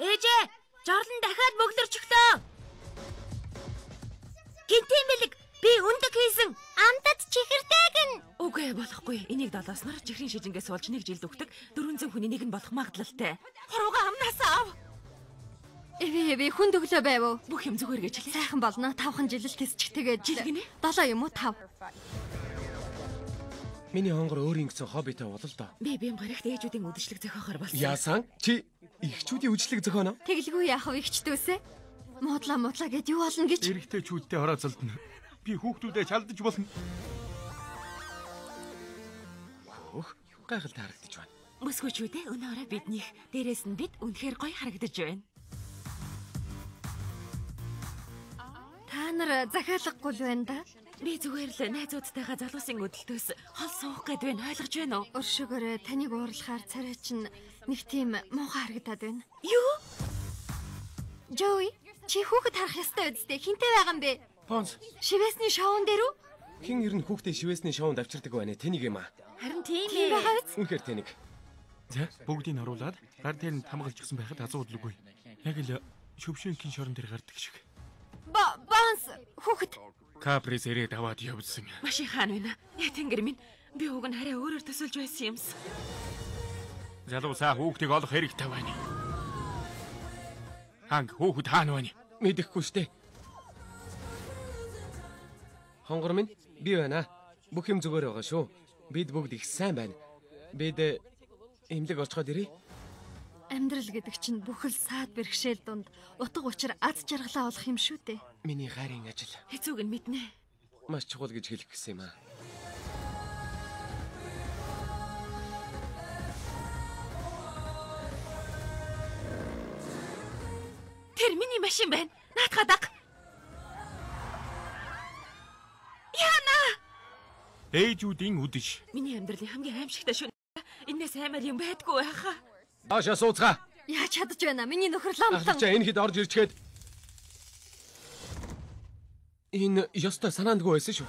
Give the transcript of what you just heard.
Ээжээ, жорлон дахиад бөглөрч өгтөө. Гинтийн бэлэг би өндөг хийсэн. Амтад чихэртэй гин. Үгүй болохгүй. Энийг долоосноор чихрийн шижингээс болж 1 жилд өгдөг. 400 хүний нэг нь болох магадлалтай. Хурууга амнаас ав. Эвээ хүн төглөө байв уу? Бүх юм зүгээр гэж хэлээ. Сайхан болно. 5хан жилэл тэсчихтэйгээд жил гинэ? 7 юм уу 5. Миний хонгор өөрийн гэсэн хоббитой бол л доо. Би бим гарагт ээжүүдийн үдшилэг зохиохоор болсон. Яасан? Чи эхчүүдийн үдшилэг зохионо? Тэглгүй яах вэ ихчдөөсөө? Муудлаа гэд юу болно гэж? Эрэгтэйчүүдтэй хороолцолдно. Би хүүхдүүдэд чалдаж болно. Хөөх, гайхалтай харагдаж байна. Мөсгөөчүүдээ өнөөрөө биднийх, дээрээс нь бид үнэхээр гоё харагдаж байна. Та нар захиалгагүй л байна да. Би зүгээр л найзуудтайгаа залуусын өдөлтөөс хол суух гээд байна, ойлгож байна уу? Өршөөгөөрөө таныг уурлахаар царай чинь нэг тийм муухай харагдаад байна. Юу? Joey, чи хүүхэд харах ёстой үстэй. Хинтээ байгаа юм бэ? Понс. Шивэсний шоун дээр үү? Хин ер нь хүүхдээ шивэсний шоунд авчирдаг байна. Тэнийг юм аа. Харин тийм ээ. Үнэхээр тэнийг. За, бүгдийг нь оруулаад гар дээр нь тамгалжчихсан байхад асуудалгүй. Яг л шөвшөнгийн шорон дээр гардаг шиг. Бонс, хүүхэд. Каприс ирээд аваад явсан. Машин хаан байна. Тэнгэр минь би уг нь хараа өөрөөр төсөлж байсан юмс. Залуусаа хүүхдийг олох хэрэгтэй байна. Ханг хүүхэд хаана байна? Мэдэхгүй штэ. Хонгор минь би байна. Бүх юм зүгээр байгаа шүү. Бид бүгд их сайн байна. Бид эмнэлэг олцоход ирээ. Амьдрал гэдэг чинь бүхэл саад бэрхшээл дунд утга учир аз жаргалаа олох юм шүү дээ. Миний хайрын ажил. Хэцүүг нь мэднэ. Маш чухал гэж хэлэх гэсэн юм аа. Тэр миний машин байна. Наатаха даг. Яна! Ээжүүдийн үдэш. Миний амьдралын хамгийн аимшигтай шүн. Энээс аймаар юм байдгүй байхаа. Даашаа сууцгаа. Яаж чадж байна? Миний нөхөр ламтан. Ахлаа энэ хэд орж ирчгээд. Энэ ёстой санаандгүй байсан шүү.